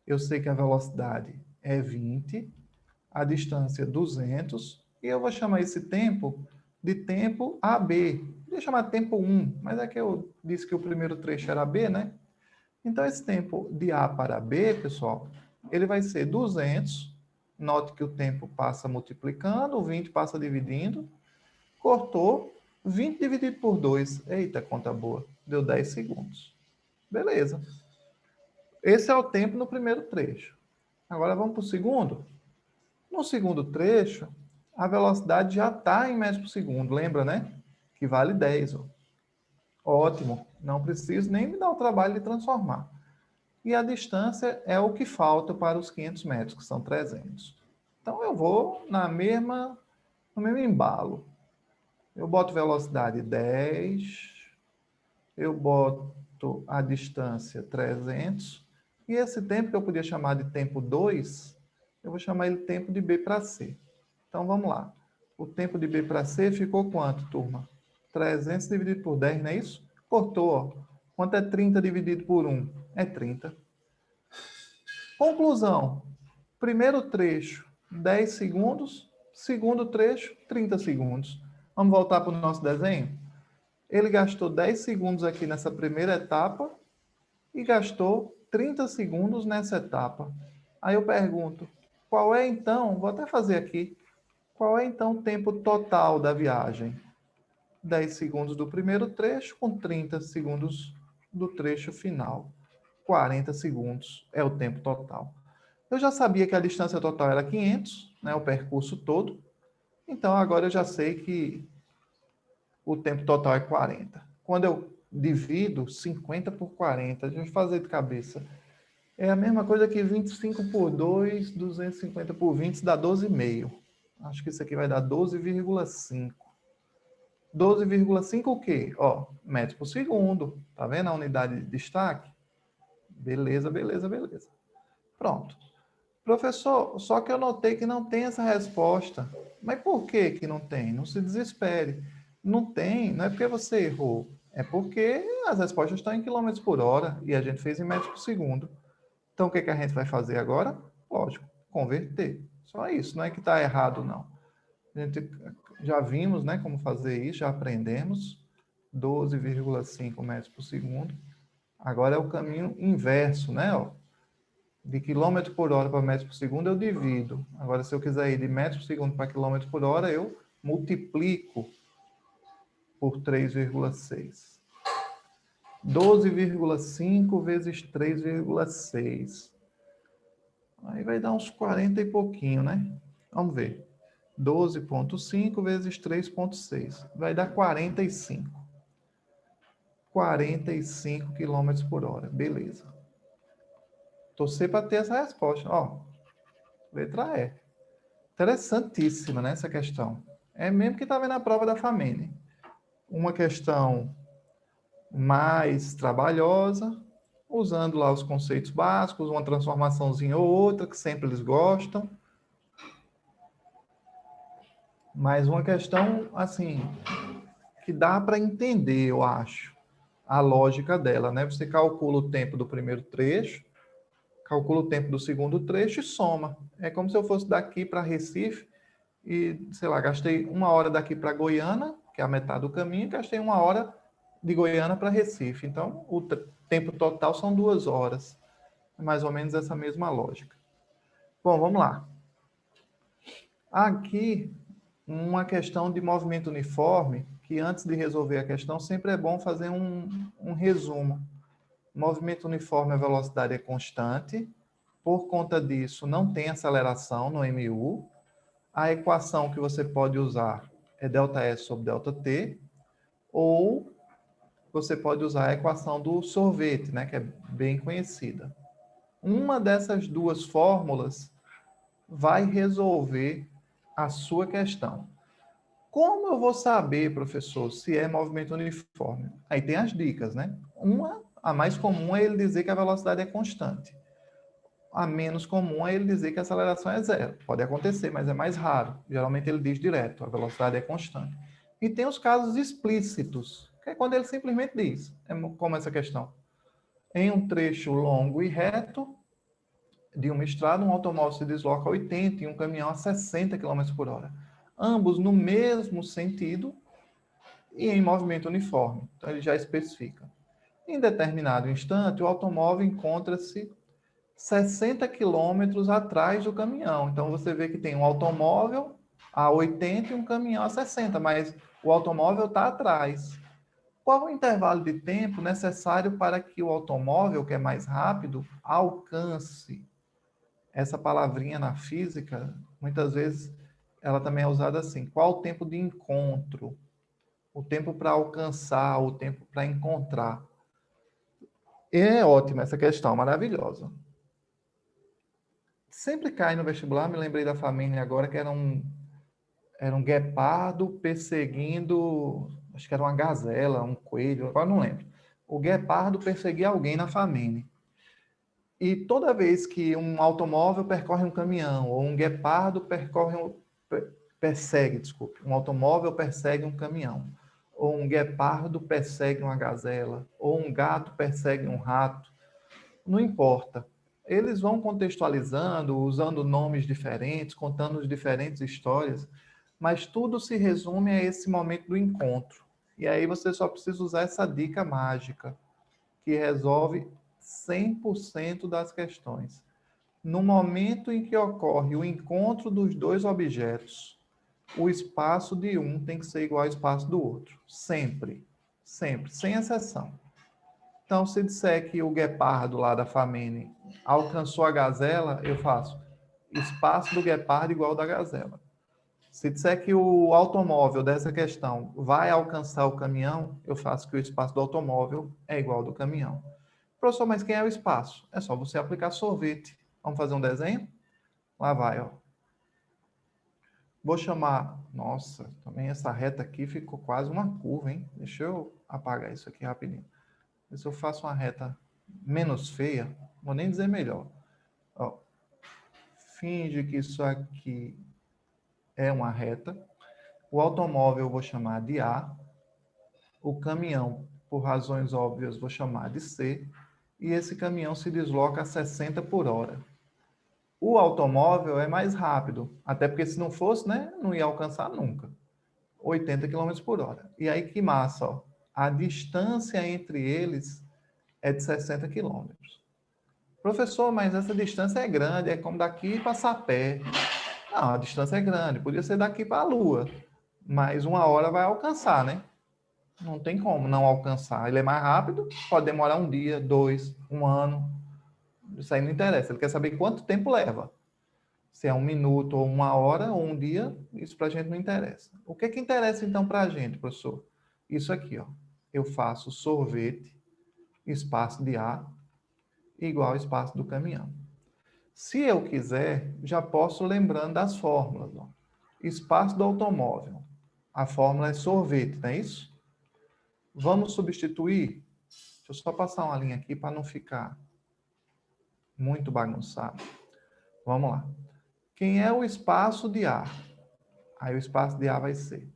Eu sei que a velocidade é 20, a distância 200, e eu vou chamar esse tempo de tempo AB. Vou chamar tempo 1, mas é que eu disse que o primeiro trecho era B, né? Então, esse tempo de A para B, pessoal, ele vai ser 200. Note que o tempo passa multiplicando, o 20 passa dividindo. Cortou, 20 dividido por 2. Eita, conta boa. Deu 10 segundos. Beleza. Esse é o tempo no primeiro trecho. Agora vamos para o segundo. No segundo trecho, a velocidade já está em metros por segundo. Lembra, né? Que vale 10. Ó. Ótimo. Não preciso nem me dar o trabalho de transformar. E a distância é o que falta para os 500 metros, que são 300. Então, eu vou no mesmo embalo. Eu boto velocidade 10, eu boto a distância 300, e esse tempo que eu podia chamar de tempo 2, eu vou chamar ele tempo de B para C. Então, vamos lá. O tempo de B para C ficou quanto, turma? 300 dividido por 10, não é isso? Cortou, ó. Quanto é 30 dividido por 1? É 30. Conclusão. Primeiro trecho, 10 segundos. Segundo trecho, 30 segundos. Vamos voltar para o nosso desenho? Ele gastou 10 segundos aqui nessa primeira etapa e gastou 30 segundos nessa etapa. Aí eu pergunto, qual é então, vou até fazer aqui, qual é então o tempo total da viagem? 10 segundos do primeiro trecho com 30 segundos do trecho final. 40 segundos é o tempo total. Eu já sabia que a distância total era 500, né, o percurso todo. Então, agora eu já sei que o tempo total é 40. Quando eu divido 50 por 40, deixa eu fazer de cabeça. É a mesma coisa que 25 por 2, 250 por 20 dá 12,5. Acho que isso aqui vai dar 12,5. 12,5 o quê? Ó, metros por segundo. Tá vendo a unidade de destaque? Beleza, beleza, beleza. Pronto. Professor, só que eu notei que não tem essa resposta. Mas por que que não tem? Não se desespere. Não tem, não é porque você errou. É porque as respostas estão em quilômetros por hora e a gente fez em metros por segundo. Então, o que que a gente vai fazer agora? Lógico, converter. Só isso, não é que está errado, não. A gente já vimos, né, como fazer isso, já aprendemos. 12,5 metros por segundo. Agora é o caminho inverso, né? Ó. De quilômetro por hora para metro por segundo, eu divido. Agora, se eu quiser ir de metro por segundo para quilômetro por hora, eu multiplico por 3,6. 12,5 vezes 3,6. Aí vai dar uns 40 e pouquinho, né? Vamos ver. 12,5 vezes 3,6. Vai dar 45. 45 quilômetros por hora. Beleza. Torcer para ter essa resposta. Ó, letra E. Interessantíssima, né, essa questão. É mesmo que está vendo a prova da Famene. uma questão mais trabalhosa, usando lá os conceitos básicos, uma transformaçãozinha ou outra, que sempre eles gostam. Mas uma questão, assim, que dá para entender, eu acho, a lógica dela, né? Você calcula o tempo do primeiro trecho, calcula o tempo do segundo trecho e soma. É como se eu fosse daqui para Recife e, sei lá, gastei 1 hora daqui para Goiânia, que é a metade do caminho, e gastei 1 hora de Goiânia para Recife. Então, o tempo total são 2 horas. É mais ou menos essa mesma lógica. Bom, vamos lá. Aqui, uma questão de movimento uniforme, que antes de resolver a questão, sempre é bom fazer um resumo. Movimento uniforme, a velocidade é constante. Por conta disso, não tem aceleração no MU. A equação que você pode usar é ΔS sobre ΔT, ou você pode usar a equação do sorvete, né, que é bem conhecida. Uma dessas duas fórmulas vai resolver a sua questão. Como eu vou saber, professor, se é movimento uniforme? Aí tem as dicas, né? A mais comum é ele dizer que a velocidade é constante. A menos comum é ele dizer que a aceleração é zero. Pode acontecer, mas é mais raro. Geralmente ele diz direto, a velocidade é constante. E tem os casos explícitos, que é quando ele simplesmente diz, como essa questão. Em um trecho longo e reto de uma estrada, um automóvel se desloca a 80 e um caminhão a 60 km por hora. Ambos no mesmo sentido e em movimento uniforme. Então ele já especifica. Em determinado instante, o automóvel encontra-se 60 quilômetros atrás do caminhão. Então você vê que tem um automóvel a 80 e um caminhão a 60, mas o automóvel está atrás. Qual o intervalo de tempo necessário para que o automóvel, que é mais rápido, alcance? Essa palavrinha na física, muitas vezes, ela também é usada assim. Qual o tempo de encontro? O tempo para alcançar, o tempo para encontrar. É ótima essa questão, maravilhosa. Sempre cai no vestibular, me lembrei da família agora, que era um guepardo perseguindo, acho que era uma gazela, um coelho, agora não lembro. O guepardo perseguia alguém na família. E toda vez que um automóvel percorre um caminhão, ou um guepardo um automóvel persegue um caminhão, ou um guepardo persegue uma gazela, ou um gato persegue um rato, não importa. Eles vão contextualizando, usando nomes diferentes, contando as diferentes histórias, mas tudo se resume a esse momento do encontro. E aí você só precisa usar essa dica mágica, que resolve 100% das questões. No momento em que ocorre o encontro dos dois objetos, o espaço de um tem que ser igual ao espaço do outro. Sempre. Sempre. Sem exceção. Então, se disser que o guepardo lá da Famine alcançou a gazela, eu faço espaço do guepardo igual ao da gazela. Se disser que o automóvel dessa questão vai alcançar o caminhão, eu faço que o espaço do automóvel é igual ao do caminhão. Professor, mas quem é o espaço? É só você aplicar sorvete. Vamos fazer um desenho? Lá vai, ó. Vou chamar... Nossa, também essa reta aqui ficou quase uma curva, hein? Deixa eu apagar isso aqui rapidinho. Se eu faço uma reta menos feia, vou nem dizer melhor. Ó, finge que isso aqui é uma reta. O automóvel eu vou chamar de A. O caminhão, por razões óbvias, vou chamar de C. E esse caminhão se desloca a 60 por hora. O automóvel é mais rápido, até porque se não fosse, né, não ia alcançar nunca. 80 km por hora. E aí que massa, ó. A distância entre eles é de 60 quilômetros. Professor, mas essa distância é grande, é como daqui para Sapé. Não, a distância é grande, podia ser daqui para a Lua, mas 1 hora vai alcançar, né? Não tem como não alcançar. Ele é mais rápido, pode demorar um dia, 2, 1 ano. Isso aí não interessa. Ele quer saber quanto tempo leva. Se é 1 minuto, ou 1 hora, ou um dia, isso para a gente não interessa. O que interessa então para a gente, professor? Isso aqui, ó. Eu faço sorvete, espaço de A, igual ao espaço do caminhão. Se eu quiser, já posso lembrando das fórmulas. Ó. Espaço do automóvel. A fórmula é sorvete, não é isso? Vamos substituir? Deixa eu só passar uma linha aqui para não ficar muito bagunçado. Vamos lá. Quem é o espaço de A? Aí o espaço de A vai ser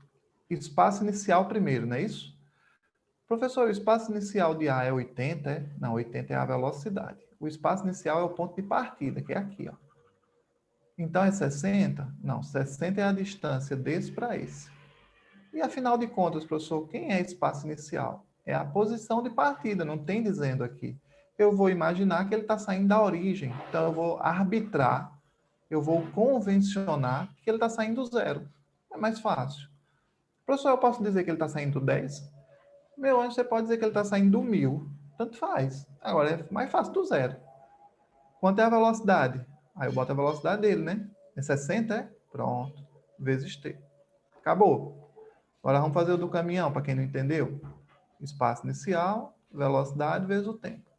espaço inicial primeiro, não é isso? Professor, o espaço inicial de A é 80, é? Não, 80 é a velocidade. O espaço inicial é o ponto de partida, que é aqui, ó. Então é 60? Não, 60 é a distância desse para esse. E afinal de contas, professor, quem é espaço inicial? É a posição de partida, não tem dizendo aqui. Eu vou imaginar que ele está saindo da origem, então eu vou arbitrar, eu vou convencionar que ele está saindo do zero. É mais fácil. Professor, eu posso dizer que ele está saindo do 10? Meu anjo, você pode dizer que ele está saindo do 1000. Tanto faz. Agora é mais fácil do zero. Quanto é a velocidade? Aí eu boto a velocidade dele, né? É 60, é? Pronto. Vezes t. Acabou. Agora vamos fazer o do caminhão, para quem não entendeu. Espaço inicial, velocidade vezes o tempo.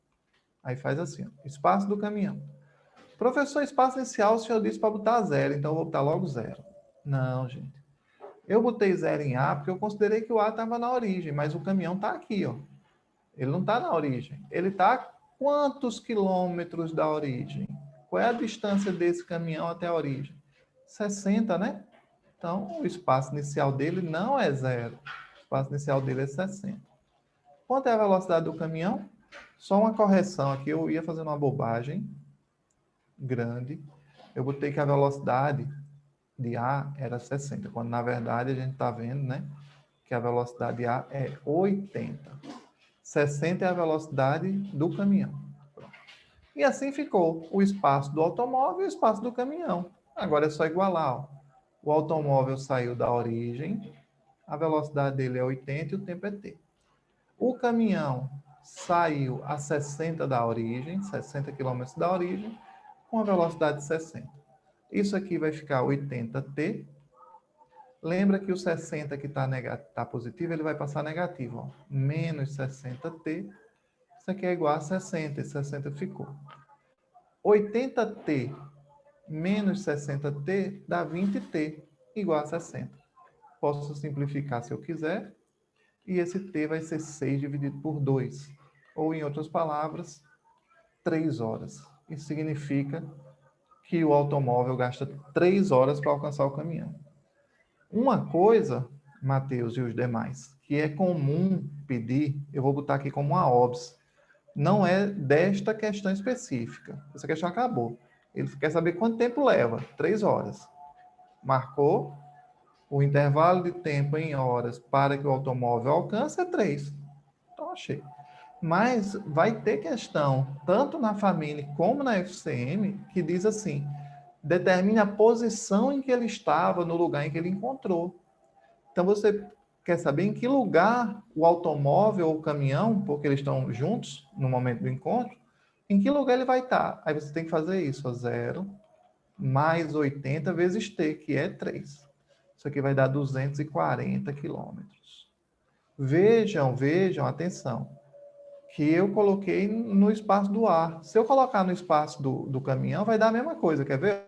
Aí faz assim, ó. Espaço do caminhão. Professor, espaço inicial, o senhor disse para botar zero, então eu vou botar logo zero. Não, gente. Eu botei zero em A porque eu considerei que o A estava na origem, mas o caminhão está aqui, ó. Ele não está na origem. Ele está a quantos quilômetros da origem? Qual é a distância desse caminhão até a origem? 60, né? Então, o espaço inicial dele não é zero. O espaço inicial dele é 60. Quanto é a velocidade do caminhão? Só uma correção aqui, eu ia fazendo uma bobagem grande. Eu botei que a velocidade de A era 60, quando na verdade a gente está vendo, né, que a velocidade de A é 80. 60 é a velocidade do caminhão. E assim ficou o espaço do automóvel e o espaço do caminhão. Agora é só igualar. Ó. O automóvel saiu da origem, a velocidade dele é 80 e o tempo é t. O caminhão saiu a 60 da origem, 60 km da origem, com a velocidade de 60. Isso aqui vai ficar 80t. Lembra que o 60 que está positivo, ele vai passar negativo. Ó. Menos 60t. Isso aqui é igual a 60. E 60 ficou. 80t menos 60t dá 20t, igual a 60. Posso simplificar se eu quiser. E esse t vai ser 6 dividido por 2. Ou, em outras palavras, 3 horas. Isso significa que o automóvel gasta 3 horas para alcançar o caminhão. Uma coisa, Matheus e os demais, que é comum pedir, eu vou botar aqui como uma OBS, não é desta questão específica. Essa questão acabou. Ele quer saber quanto tempo leva. 3 horas. Marcou. O intervalo de tempo em horas para que o automóvel alcance é 3. Então, achei. Mas vai ter questão, tanto na família como na FCM, que diz assim, determina a posição em que ele estava, no lugar em que ele encontrou. Então, você quer saber em que lugar o automóvel ou o caminhão, porque eles estão juntos no momento do encontro, em que lugar ele vai estar. Aí você tem que fazer isso, 0 mais 80 vezes t, que é 3. Isso aqui vai dar 240 quilômetros. Vejam, atenção, que eu coloquei no espaço do ar. Se eu colocar no espaço do caminhão, vai dar a mesma coisa, quer ver?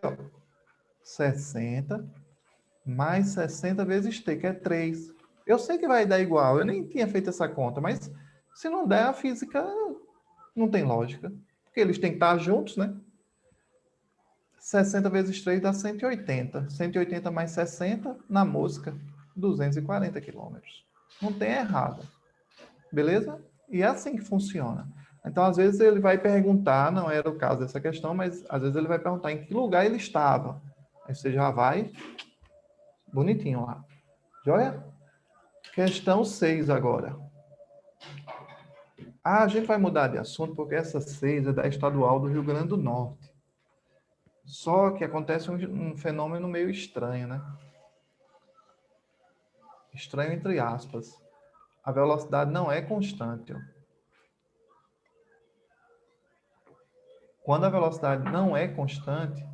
60 mais 60 vezes t, que é 3. Eu sei que vai dar igual, eu nem tinha feito essa conta, mas se não der, a física não tem lógica. Porque eles têm que estar juntos, né? 60 vezes 3 dá 180. 180 mais 60, na mosca, 240 quilômetros. Não tem errado. Beleza? E é assim que funciona. Então, às vezes, ele vai perguntar, não era o caso dessa questão, mas às vezes ele vai perguntar em que lugar ele estava. Aí você já vai bonitinho lá. Joia? Questão 6 agora. A gente vai mudar de assunto porque essa 6 é da Estadual do Rio Grande do Norte. Só que acontece um fenômeno meio estranho, né? Estranho entre aspas. A velocidade não é constante. Ó. Quando a velocidade não é constante,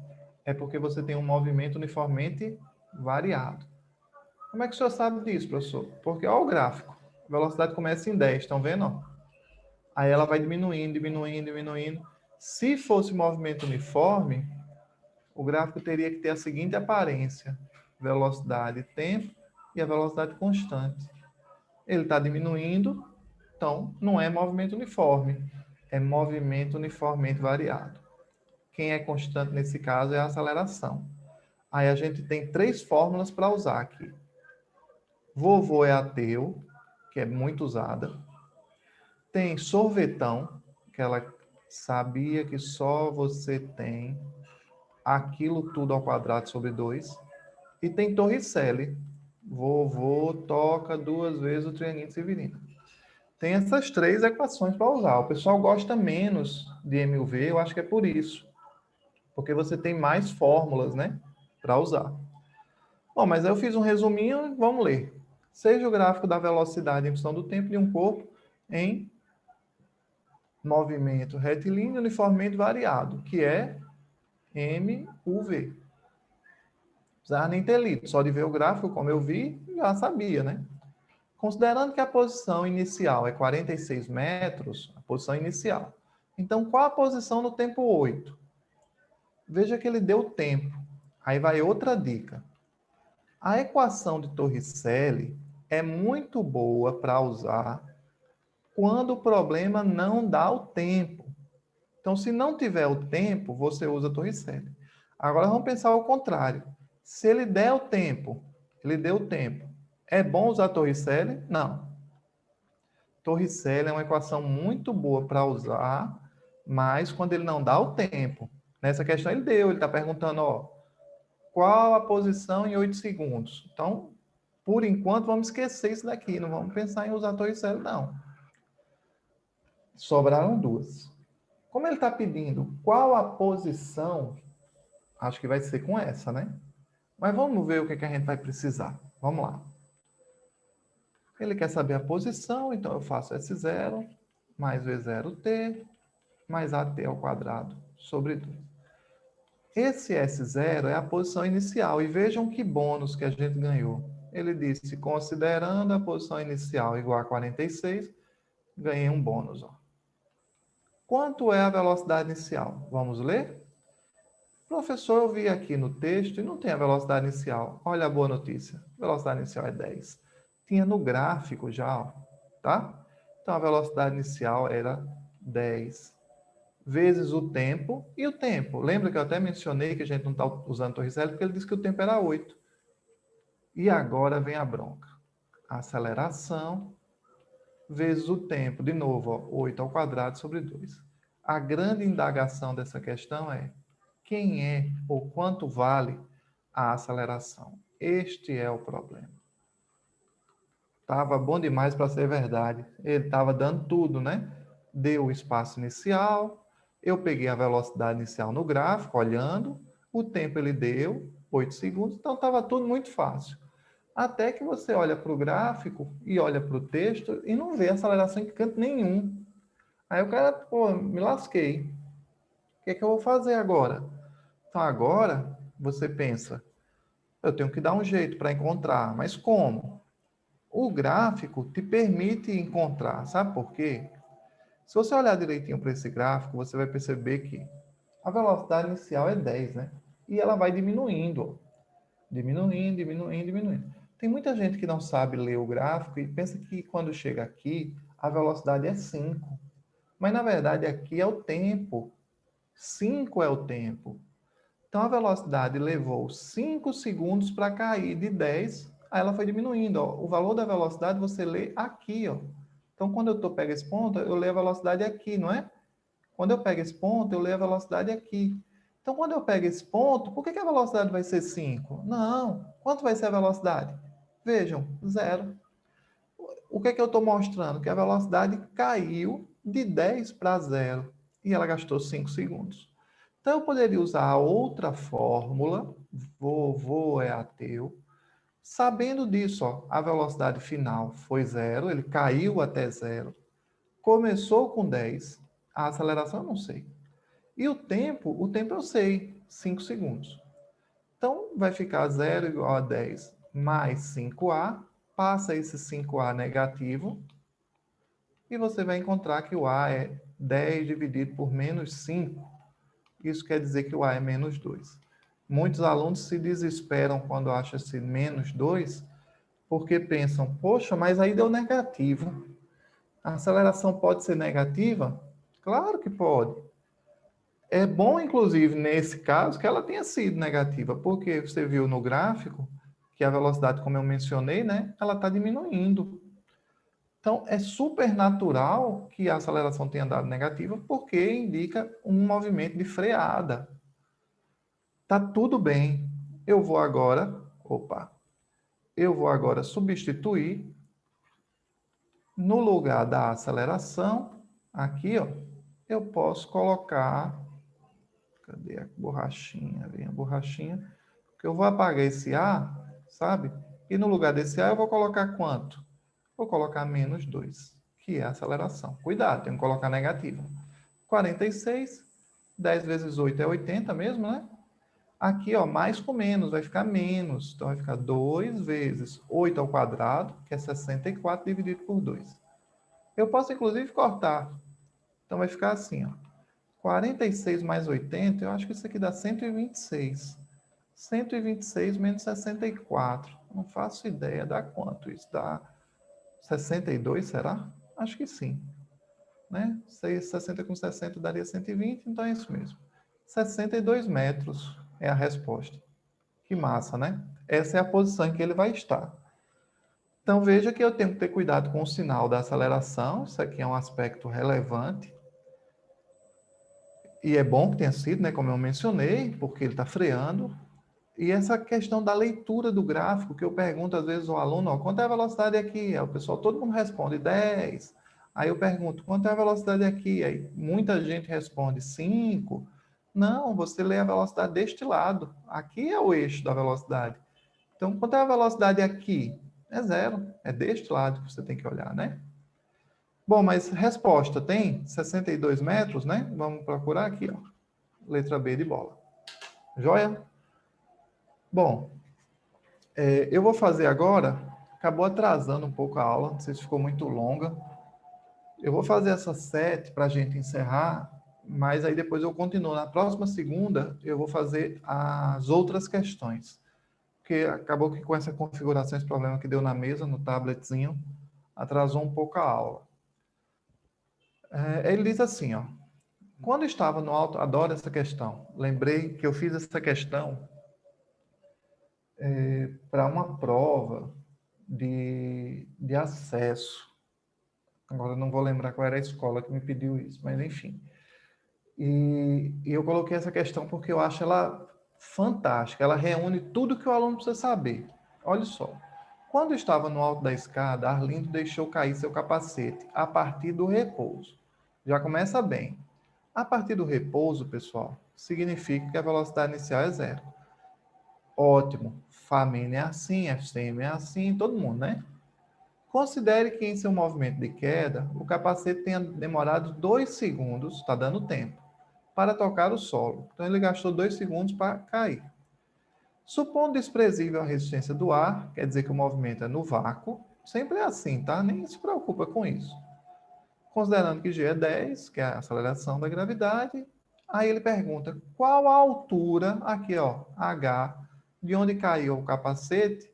é porque você tem um movimento uniformemente variado. Como é que o senhor sabe disso, professor? Porque, olha o gráfico. A velocidade começa em 10, estão vendo? Ó? Aí ela vai diminuindo, diminuindo, diminuindo. Se fosse movimento uniforme, o gráfico teria que ter a seguinte aparência: velocidade, tempo e a velocidade constante. ele está diminuindo, então não é movimento uniforme, é movimento uniformemente variado. Quem é constante nesse caso é a aceleração. Aí a gente tem 3 fórmulas para usar aqui. Vovô é ateu, que é muito usada. Tem sorvetão, que ela sabia que só você tem aquilo tudo ao quadrado sobre 2. E tem Torricelli. Vovô toca 2 vezes o trianglo severino. Tem essas 3 equações para usar. O pessoal gosta menos de MUV, eu acho que é por isso. Porque você tem mais fórmulas, né, para usar. Bom, mas aí eu fiz um resuminho, vamos ler. Seja o gráfico da velocidade em função do tempo de um corpo em movimento retilíneo uniformemente variado, que é MUV. Não precisava nem ter lido, só de ver o gráfico, como eu vi, já sabia, né? Considerando que a posição inicial é 46 metros, a posição inicial. Então, qual a posição no tempo 8? Veja que ele deu tempo. Aí vai outra dica. A equação de Torricelli é muito boa para usar quando o problema não dá o tempo. Então, se não tiver o tempo, você usa Torricelli. Agora vamos pensar ao contrário. Se ele der o tempo, ele deu o tempo. É bom usar Torricelli? Não. Torricelli é uma equação muito boa para usar, mas quando ele não dá o tempo. Nessa questão ele deu, ele está perguntando, ó, qual a posição em 8 segundos? Então, por enquanto, vamos esquecer isso daqui, não vamos pensar em usar Torricelli, não. Sobraram 2. Como ele está pedindo qual a posição, acho que vai ser com essa, né? Mas vamos ver o que a gente vai precisar. Vamos lá. Ele quer saber a posição, então eu faço S0 mais V0t mais AT ao quadrado sobre 2. Esse S0 é a posição inicial. E vejam que bônus que a gente ganhou. Ele disse, considerando a posição inicial igual a 46, ganhei um bônus. Ó. Quanto é a velocidade inicial? Vamos ler? Professor, eu vi aqui no texto e não tem a velocidade inicial. Olha a boa notícia. A velocidade inicial é 10. Tinha no gráfico já, ó, tá? Então, a velocidade inicial era 10 vezes o tempo. E o tempo? Lembra que eu até mencionei que a gente não está usando Torricelli porque ele disse que o tempo era 8. E agora vem a bronca. A aceleração vezes o tempo. De novo, ó, 8 ao quadrado sobre 2. A grande indagação dessa questão é quem é ou quanto vale a aceleração. Este é o problema. Estava bom demais para ser verdade. Ele estava dando tudo, né? Deu o espaço inicial, eu peguei a velocidade inicial no gráfico, olhando, o tempo ele deu, 8 segundos, então estava tudo muito fácil. Até que você olha para o gráfico e olha para o texto e não vê aceleração em canto nenhum. Aí o cara, pô, me lasquei. O que é que eu vou fazer agora? Então agora você pensa, eu tenho que dar um jeito para encontrar, mas como? O gráfico te permite encontrar, sabe por quê? Se você olhar direitinho para esse gráfico, você vai perceber que a velocidade inicial é 10, né? E ela vai diminuindo, ó. Diminuindo, diminuindo, diminuindo. Tem muita gente que não sabe ler o gráfico e pensa que quando chega aqui, a velocidade é 5. Mas na verdade aqui é o tempo. 5 é o tempo. Então a velocidade levou 5 segundos para cair de 10, aí ela foi diminuindo. Ó. O valor da velocidade você lê aqui. Ó. Então quando eu pego esse ponto, eu leio a velocidade aqui, não é? Quando eu pego esse ponto, eu leio a velocidade aqui. Então quando eu pego esse ponto, por que a velocidade vai ser 5? Não. Quanto vai ser a velocidade? Vejam, 0. O que eu estou mostrando? Que a velocidade caiu de 10 para 0 e ela gastou 5 segundos. Então, eu poderia usar a outra fórmula, vovô é ateu, sabendo disso, ó, a velocidade final foi 0, ele caiu até 0, começou com 10, a aceleração eu não sei. E o tempo eu sei, 5 segundos. Então, vai ficar 0 igual a 10 mais 5A, passa esse 5A negativo, e você vai encontrar que o A é 10 dividido por menos 5. Isso quer dizer que o A é menos 2. Muitos alunos se desesperam quando acham esse menos 2, porque pensam, poxa, mas aí deu negativo. A aceleração pode ser negativa? Claro que pode. É bom, inclusive, nesse caso, que ela tenha sido negativa, porque você viu no gráfico que a velocidade, como eu mencionei, né, ela está diminuindo. Então, é super natural que a aceleração tenha dado negativa, porque indica um movimento de freada. Tá tudo bem. Eu vou agora substituir no lugar da aceleração, aqui, ó, eu posso colocar, cadê a borrachinha? Vem a borrachinha, que eu vou apagar esse A, sabe? E no lugar desse A eu vou colocar quanto? Vou colocar menos 2, que é a aceleração. Cuidado, tenho que colocar negativo. 46, 10 vezes 8 é 80 mesmo, né? Aqui, ó, mais com menos, vai ficar menos. Então, vai ficar 2 vezes 8 ao quadrado, que é 64, dividido por 2. Eu posso, inclusive, cortar. Então, vai ficar assim, ó. 46 mais 80, eu acho que isso aqui dá 126. 126 menos 64. Não faço ideia, dá quanto isso? Dá 62, será? Acho que sim. Né? 60 com 60 daria 120, então é isso mesmo. 62 metros é a resposta. Que massa, né? Essa é a posição em que ele vai estar. Então veja que eu tenho que ter cuidado com o sinal da aceleração, isso aqui é um aspecto relevante. E é bom que tenha sido, né, como eu mencionei, porque ele está freando. E essa questão da leitura do gráfico, que eu pergunto às vezes ao aluno, ó, quanto é a velocidade aqui? Aí o pessoal, todo mundo responde 10. Aí eu pergunto, quanto é a velocidade aqui? Aí muita gente responde 5. Não, você lê a velocidade deste lado. Aqui é o eixo da velocidade. Então, quanto é a velocidade aqui? É zero. É deste lado que você tem que olhar, né? Bom, mas resposta tem 62 metros, né? Vamos procurar aqui, ó. Letra B de bola. Joia? Bom, eu vou fazer agora, acabou atrasando um pouco a aula, não sei se ficou muito longa. Eu vou fazer essa 7 para a gente encerrar, mas aí depois eu continuo. Na próxima segunda, eu vou fazer as outras questões. Porque acabou que com essa configuração, esse problema que deu na mesa, no tabletzinho, atrasou um pouco a aula. Ele diz assim, ó. Quando estava no alto, adoro essa questão. Lembrei que eu fiz essa questão para uma prova de acesso. Agora eu não vou lembrar qual era a escola que me pediu isso, mas enfim. E eu coloquei essa questão porque eu acho ela fantástica. Ela reúne tudo que o aluno precisa saber. Olha só. Quando estava no alto da escada, Arlindo deixou cair seu capacete a partir do repouso. Já começa bem. A partir do repouso, pessoal, significa que a velocidade inicial é zero. Ótimo. Fmin é assim, FCM é assim, todo mundo, né? Considere que em seu movimento de queda, o capacete tenha demorado 2 segundos, está dando tempo, para tocar o solo. Então, ele gastou 2 segundos para cair. Supondo desprezível a resistência do ar, quer dizer que o movimento é no vácuo, sempre é assim, tá? Nem se preocupa com isso. Considerando que G é 10, que é a aceleração da gravidade, aí ele pergunta qual a altura, aqui ó, H, de onde caiu o capacete,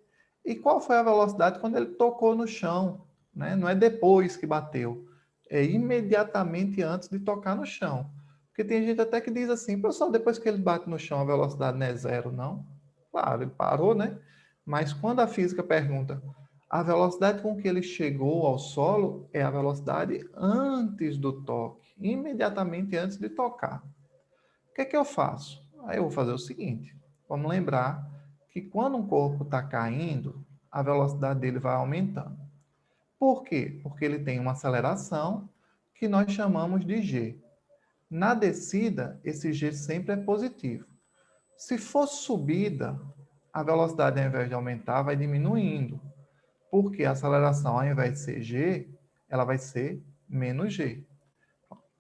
e qual foi a velocidade quando ele tocou no chão, né? Não é depois que bateu, é imediatamente antes de tocar no chão. Porque tem gente até que diz assim, pessoal, depois que ele bate no chão, a velocidade não é zero, não. Claro, ele parou, né? Mas quando a física pergunta a velocidade com que ele chegou ao solo é a velocidade antes do toque, imediatamente antes de tocar. O que é que eu faço? Aí eu vou fazer o seguinte: vamos lembrar que quando um corpo está caindo, a velocidade dele vai aumentando. Por quê? Porque ele tem uma aceleração que nós chamamos de g. Na descida, esse g sempre é positivo. Se for subida, a velocidade, ao invés de aumentar, vai diminuindo. Porque a aceleração, ao invés de ser g, ela vai ser menos g.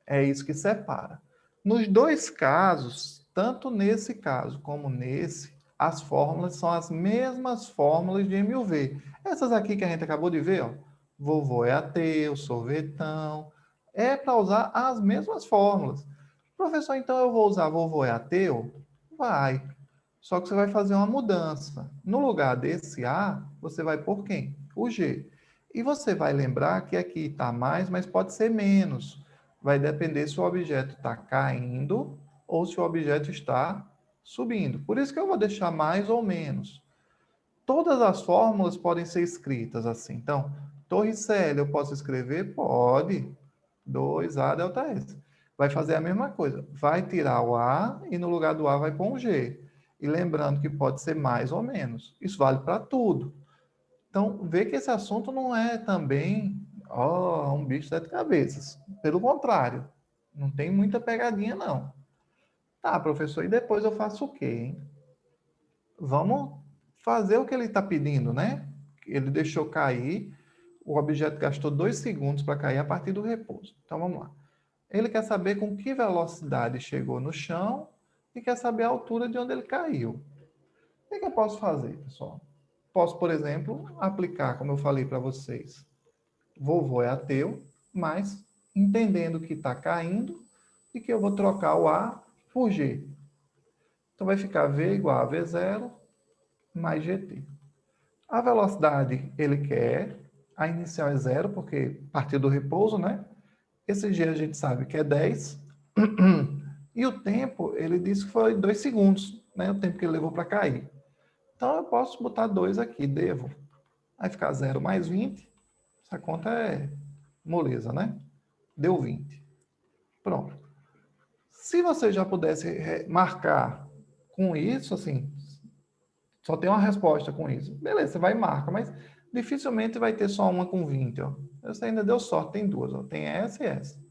É isso que separa. Nos dois casos, tanto nesse caso como nesse, as fórmulas são as mesmas fórmulas de MUV. Essas aqui que a gente acabou de ver, ó, vovô é ateu, sorvetão, é para usar as mesmas fórmulas. Professor, então eu vou usar vovô é ateu? Vai. Só que você vai fazer uma mudança. No lugar desse A, você vai pôr quem? O G. E você vai lembrar que aqui está mais, mas pode ser menos. Vai depender se o objeto está caindo ou se o objeto está subindo. Por isso que eu vou deixar mais ou menos. Todas as fórmulas podem ser escritas assim. Então, Torricelli, eu posso escrever? Pode. 2A delta S. Vai fazer a mesma coisa. Vai tirar o A e no lugar do A vai pôr um G. E lembrando que pode ser mais ou menos. Isso vale para tudo. Então, vê que esse assunto não é também um bicho de sete cabeças. Pelo contrário, não tem muita pegadinha, não. Tá, professor, e depois eu faço o quê, hein? Vamos fazer o que ele está pedindo, né? Ele deixou cair, o objeto gastou 2 segundos para cair a partir do repouso. Então, vamos lá. Ele quer saber com que velocidade chegou no chão e quer saber a altura de onde ele caiu. O que eu posso fazer, pessoal? Posso, por exemplo, aplicar, como eu falei para vocês, vovô é ateu, mas entendendo que está caindo e que eu vou trocar o A por G. Então vai ficar V igual a V0 mais GT. A velocidade ele quer, a inicial é 0, porque partiu do repouso, né? Esse G a gente sabe que é 10. E o tempo, ele disse que foi 2 segundos, né? O tempo que ele levou para cair. Então eu posso botar 2 aqui, devo. Vai ficar 0 mais 20. Essa conta é moleza, né? Deu 20. Pronto. Se você já pudesse marcar com isso, assim, só tem uma resposta com isso. Beleza, você vai e marca, mas dificilmente vai ter só uma com 20. Ó. Você ainda deu sorte, tem duas. Ó. Tem essa e essa.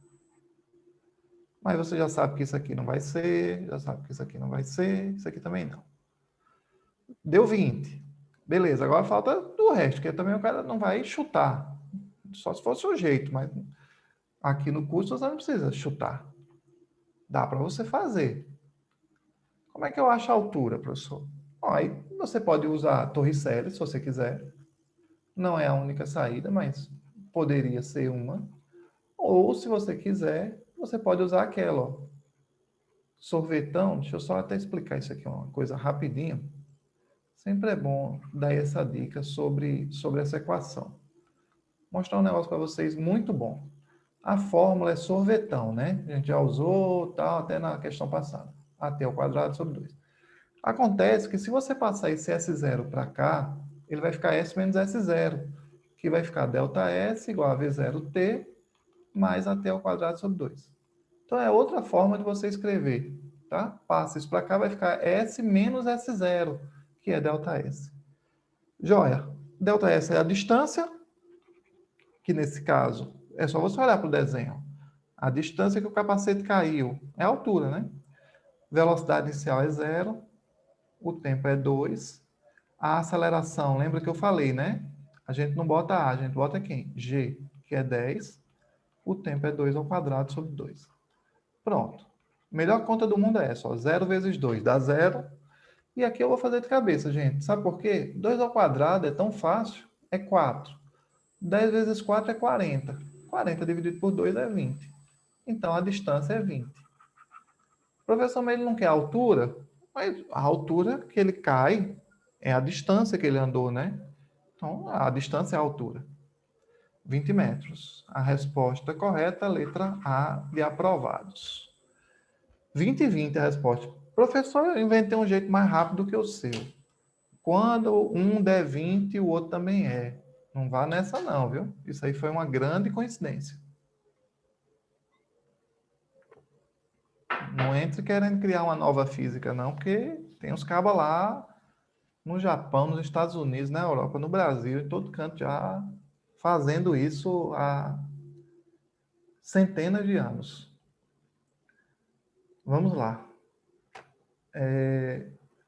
Mas você já sabe que isso aqui não vai ser, já sabe que isso aqui não vai ser, isso aqui também não. Deu 20. Beleza, agora falta do resto, que também o cara não vai chutar. Só se fosse o jeito, mas aqui no curso você não precisa chutar. Dá para você fazer. Como é que eu acho a altura, professor? Bom, aí você pode usar a Torricelli, se você quiser. Não é a única saída, mas poderia ser uma. Ou, se você quiser, você pode usar aquela, ó. Sorvetão, deixa eu só até explicar isso aqui, uma coisa rapidinho. Sempre é bom dar essa dica sobre essa equação. Mostrar um negócio para vocês muito bom. A fórmula é sorvetão, né? A gente já usou, tal, até na questão passada. AT ao quadrado sobre 2. Acontece que se você passar esse S0 para cá, ele vai ficar S menos S0, que vai ficar ΔS igual a V0T mais AT ao quadrado sobre 2. Então, é outra forma de você escrever, tá? Passa isso para cá, vai ficar S menos S0, que é ΔS. Joia. ΔS é a distância, que nesse caso, é só você olhar para o desenho. A distância que o capacete caiu é a altura, né? Velocidade inicial é 0, o tempo é 2. A aceleração, lembra que eu falei, né? A gente não bota A, a gente bota quem? G, que é 10. O tempo é 2 ao quadrado sobre 2. Pronto. Melhor conta do mundo é essa, ó. 0 vezes 2 dá 0. E aqui eu vou fazer de cabeça, gente. Sabe por quê? 2 ao quadrado é tão fácil, é 4. 10 vezes 4 é 40. 40 dividido por 2 é 20. Então, a distância é 20. O professor, mas ele não quer a altura? Mas a altura que ele cai é a distância que ele andou, né? Então, a distância é a altura. 20 metros. A resposta correta, letra A de aprovados. 20 e 20 é a resposta. Professor, eu inventei um jeito mais rápido que o seu. Quando um der 20, o outro também é. Não vá nessa não, viu? Isso aí foi uma grande coincidência. Não entre querendo criar uma nova física, não, porque tem uns cabas lá no Japão, nos Estados Unidos, na Europa, no Brasil, em todo canto já fazendo isso há centenas de anos. Vamos lá.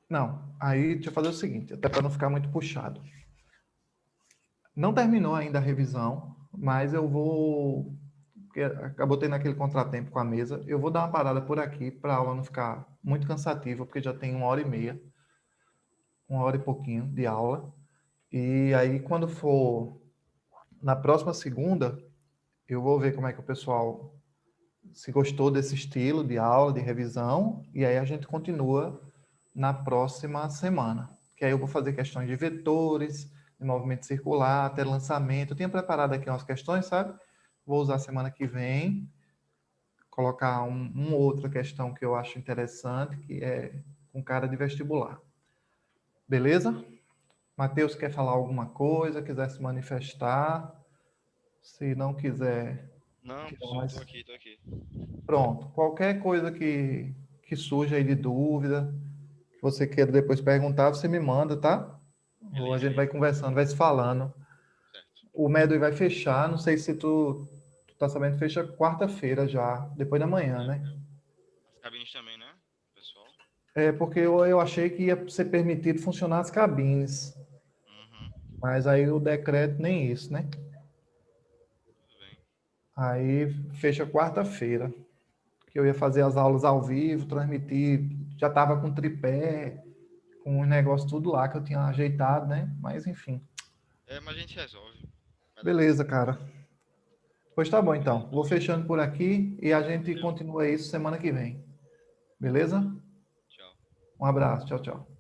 Não, aí deixa eu fazer o seguinte, até para não ficar muito puxado. Não terminou ainda a revisão, mas eu vou... Porque acabou tendo aquele contratempo com a mesa. Eu vou dar uma parada por aqui para a aula não ficar muito cansativa, porque já tem 1h30, 1h e pouquinho de aula. E aí, quando for na próxima segunda, eu vou ver como é que o pessoal se gostou desse estilo de aula, de revisão, e aí a gente continua na próxima semana. Que aí eu vou fazer questões de vetores, de movimento circular, até lançamento. Eu tinha preparado aqui umas questões, sabe? Vou usar semana que vem, colocar uma outra questão que eu acho interessante, que é com cara de vestibular. Beleza? Matheus quer falar alguma coisa, quiser se manifestar. Se não quiser, Não, tirar professor, mais. tô aqui, tô aqui. Pronto. Qualquer coisa que surja aí de dúvida, que você queira depois perguntar, você me manda, tá? Ou a Beleza, gente vai conversando, vai se falando. certo. O Medway vai fechar, não sei se tu tá sabendo, fecha quarta-feira já, depois da manhã, né? As cabines também, né, pessoal? É porque eu achei que ia ser permitido funcionar as cabines, Uhum, mas aí o decreto nem isso, né? tudo bem. Aí fecha quarta-feira, que eu ia fazer as aulas ao vivo, transmitir, já tava com tripé, com os negócios tudo lá que eu tinha ajeitado, né? Mas enfim. Mas a gente resolve. Vai dar Beleza, certo. cara. Pois tá bom Beleza, então. Vou professor. fechando por aqui e a gente Valeu. continua isso semana que vem. Beleza? Tchau. Um abraço. Tchau, tchau.